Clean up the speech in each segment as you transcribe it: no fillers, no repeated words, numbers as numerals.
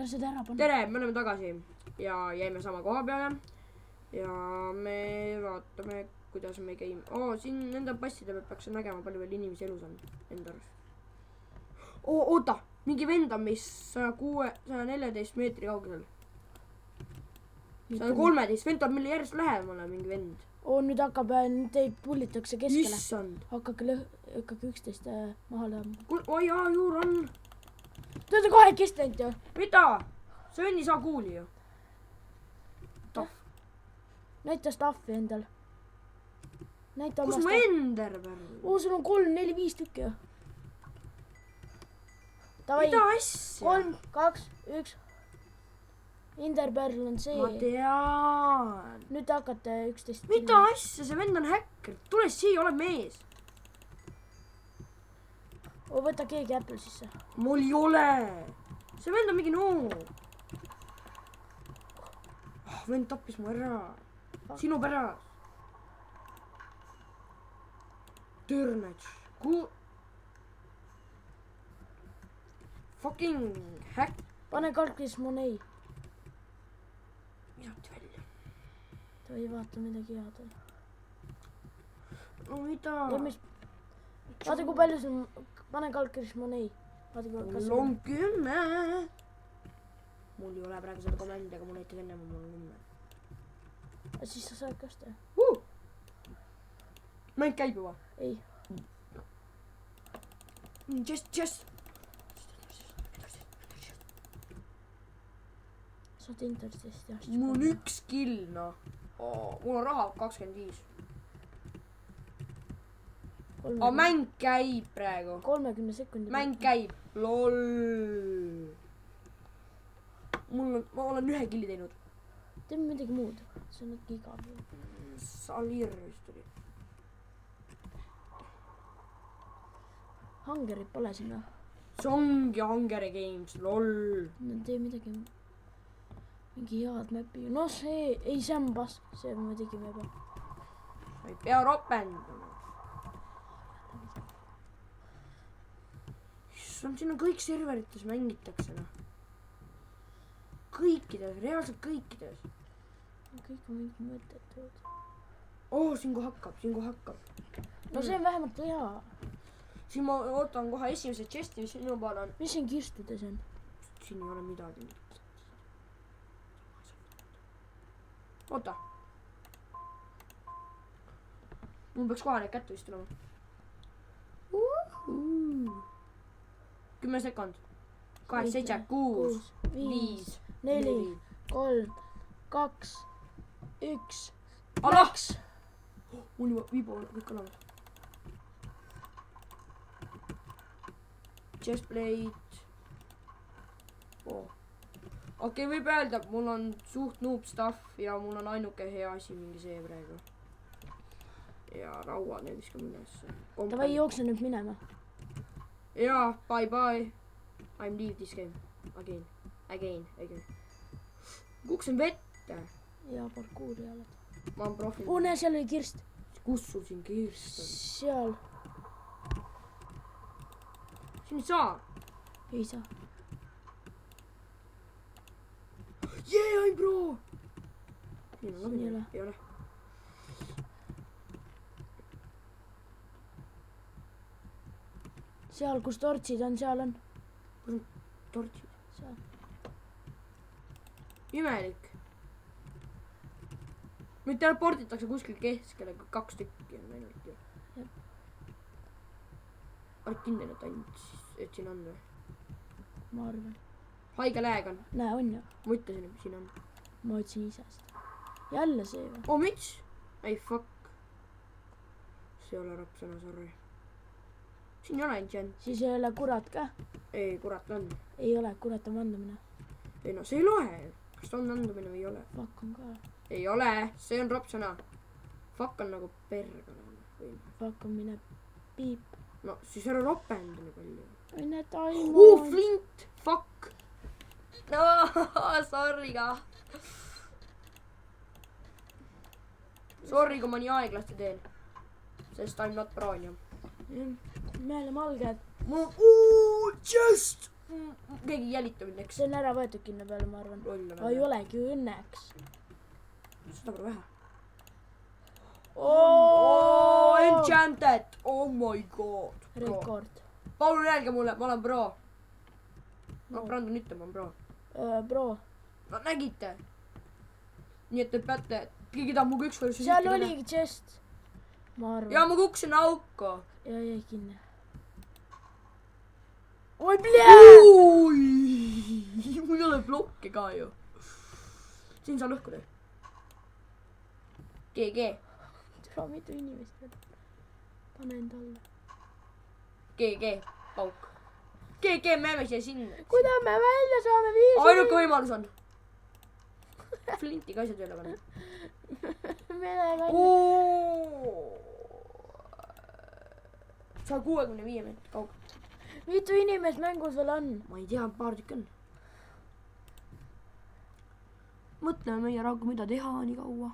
ära seda ära panna. tere, me oleme tagasi ja jäime sama koha peale. Ja me vaatame, kuidas me käime. Siin nende passide peal peaks nägema, palju veel inimesi elus on enda arust. Oota, mingi vend on mis 114 meetri kaugusel. 113, vend on meile järjest lähemale, mingi vend. Nüüd hakkab, teid pullitakse keskele. Issand. Hakkage 11 maha lööma. Oi jaa, juur on. Te olete kohe kestnud ju. Mida? See vend ei saa kuuli ju. Näita staffi endal. Näita kus mu ender pärl? Sul on 3, 4, 5 tükki ju. Mida asja? 3, 2, 1. Inderpärl on see. Ma tean. Nüüd hakkate 11. Mida asja? See vend on häkker. Tule siia, ole mees. Võta keegi Apple sisse. Mul ei ole. See vend on mingi noor. Vend tappis mu ära. Sinu pärast. Törnets. Fucking häkk. Pane kalkis Monei. Visati välja. Ta ei vaata midagi head. No mida? Vaata kui palju sul... Pane kalkis Monei. Mul on 10. Mul ei ole praegu seda komandi, aga mul näitas enne, mul on 10. Siis sa saad kästa. Mäng käib juba? Ei. Just. Saad Interstist jah. Mul on 1 kill, noh. Mul on raha 25. Mäng käib praegu. 30 sekundi. Mäng käib. LOL. Ma olen 1 killi teinud. Teeme midagi muud. See on natuke igav. Salir vist tuli. Hungerit pole sinna. See ongi Hungary Games, LOL. No tee midagi. Mingi head mäppi. No see, ei see on pask. See me tegime juba. Ma ei pea ropendama. Siin on kõik serverites mängitakse, noh. Kõikides, reaalselt kõikides. Kõik on mingid mõttetud. Siin kui hakkab. No see on vähemalt hea. Siin ma ootan kohe esimese chesti, mis sinu poole on. Mis siin kirstudes on? Siin ei ole midagi. Oota. Mul peaks kohe need kätte vist tulema. 10 sekund. 8, 7, 6, 5, 4, 3, 2, 1. Läks! Mul juba viibu on kõik olemas. Chestplate. Okei, võib öelda, et mul on suht noob stuff ja mul on ainuke hea asi mingi see praegu. Ja rauad need viskame ülesse. Tavai jookse nüüd minema. Jaa, bye. I'm leave this game. Again. Kuksen vette. Ja parkuuri oled. Ma olen profi. Näe, seal oli kirst. Kus sul siin kirst on? Seal. Siin ei saa. Ei saa. I'm pro! Siin ei ole. Ei ole. Seal, kus tortsid on, seal on. Kus on tortsid? Seal. Imelik. Nüüd teleportitakse kuskil keskele, 2 tükki on ainult ju. Oled kindel, et siin on või? Ma arvan. Haige lääg on. Näe, on ju. Ma ütlesin, et siin on. Ma otsin ise seda. Jälle see või? Müts? Ei, fuck. See ei ole rapsõna, sorry. Siin ei ole enchant. Siis ei ole kurat ka? Ei, kurat on. Ei ole, kurat on vandumine. Ei no, see ei loe. Kas on vandumine või ei ole? Fuck on ka. Ei ole, see on rapsõna. Fuck on nagu pergane. Fuck on mine piip. No, siis ära ropenda nii palju. Ei näe taimu. Flint! Fuck! No, sorry ka. Sorry, kui ma nii aeglasti teen. Sest I'm not pro, on ju. Me oleme alged. Just! keegi jälita mind, eks. see on ära võetud kinno peale, ma arvan. Loll ei olegi õnneks. Seda pole vähe. Oh, Enchanted! Oh my god. rekord. Paul, rääge mulle, ma olen pro. Ma No. Brandon ütlema, ma olen pro. Bro, No nägite. Nii et te peate, keegi tahab muga ükskord. seal oligi chest. Ma arvan. ja ma kukkusin auku. ja jäi kinni. oi, plee! Mul ei ole blokke ka ju. Siin saa lõhkuda. GG. tere, mitu inimest veel. pane enda alla. GG. Pauk. GG, me jääme siia sinna. kuidas me välja saame viis? Ainuke võimalus on. Flintiga asjad üle panna. mine välja. 165 meetrit kaugel. mitu inimest mängus veel on? Ma ei tea, paar tükki on. Mõtleme meie Raugo, mida teha nii kaua.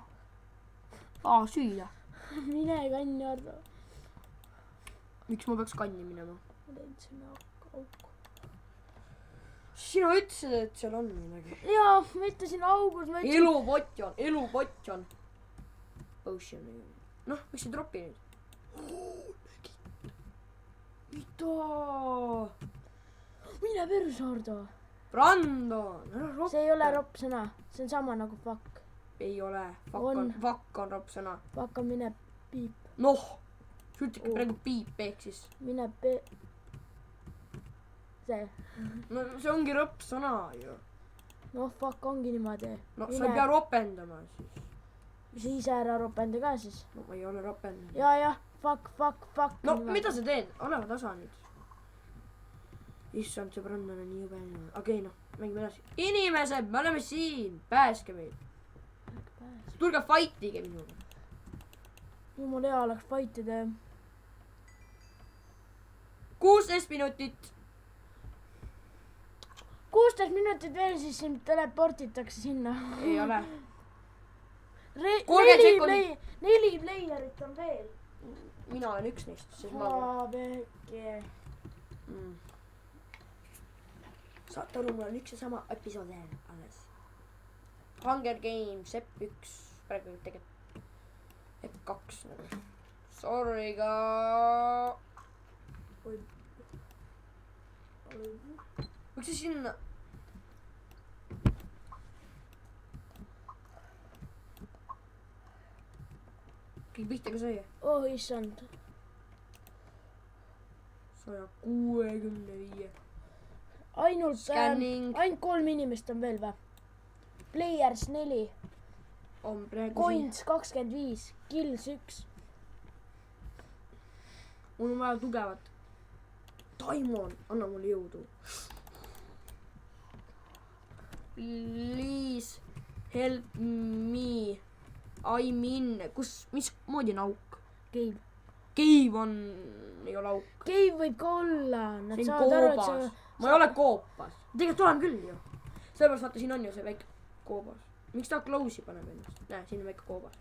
Süüa. mine kanni, Ardo. Miks ma peaks kanni minema? ma teen sinna auku. Sina ütlesid, et seal on midagi. jaa, mitte siin augus, ma ütlesin. Elupott on. Potion. Noh, miks see dropi nüüd? Mida? mine perse, Ardo. Brandon, ära roppe. see ei ole ropp sõna, see on sama nagu fuck. Ei ole. On. Fuck on ropp sõna. Fuck on mine piip. Noh, sa ütled praegu piip ehk siis. mine see. No see ongi ropp sõna ju. noh, fuck ongi niimoodi. No sa ei pea ropendama siis. sa ise ära ropenda ka siis. No ma ei ole ropendanud. ja, fuck. No mida sa teed? Ole tasa nüüd. Issand, see Brandon on nii jube. Okei, noh, mängime edasi. Inimesed, me oleme siin. Pääske meid. Tulge fightige minuga. jumal hea oleks fightida. 16 minutit. 16 minutit veel, siis sind teleportitakse sinna. Ei ole. 4 playerit on veel. Mina olen üks neist, siis ma olen. Saate aru, mul on üks ja sama episood alles. Hunger Games, F1, praegu tegelikult F2 nagu. Sorry ka. Miks see sinna? Kõik pihta ka sai. oh issand. 165. ainult Scanning. ainult 3 inimest on veel või? Players 4, On praegu coins 25, kills 1. Mul on vaja tugevat. Taimon, anna mulle jõudu. Please help me. I'm in. Mis moodi on auk? Cave. Cave on, ei ole auk. Cave võib ka olla. Nad See on saavad aru, et koobas. Ma ei ole koopas. Tegelikult olen küll ju. Sellepärast vaata, siin on ju see väike koobas. Miks ta close'i paneb ennast? Näe, siin on väike koobas.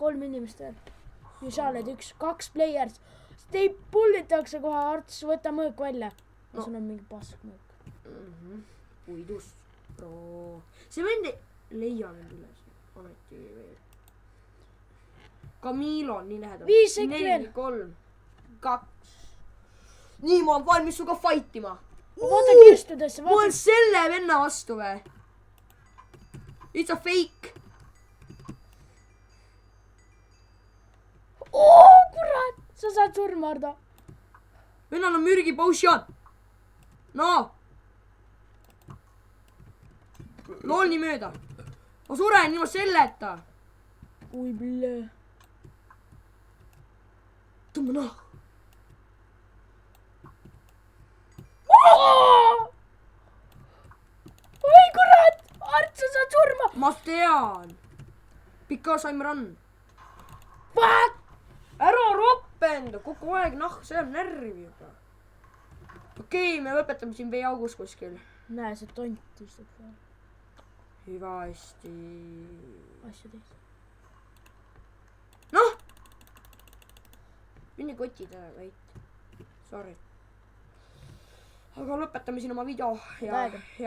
3 inimest veel. ja sa oled 2 players. Teid pullitakse kohe, Arts, võta mõõk välja. No. sul on mingi pask mõõk. Puidust. See vend ei leia mind üles. Ometi veel. Camilo on nii lähedal. 5 sekki veel. 4, 3, 2. Nii, ma olen valmis suga fight ima. vaata kirstudesse, Ma olen vaata. selle venna vastu või? It's a fake. Kurat, sa saad surma, Ardo. Vennal on mürgi potion. No. Lool nii mööda. Ma suren ilma selleta. oi, plee. Tõmba noh. oi, kurat, Arts, sa saad surma. Ma tean. Because I'm run. Fuck. Ära ropenda, kogu aeg see on närvi juba. Okei, me lõpetame siin veeaugus kuskil. näe, see tont istub seal. Hüva hästi. asja teed. Noh. Mine kotid ära, vait. Sorry. aga lõpetame siin oma video ja Aega. head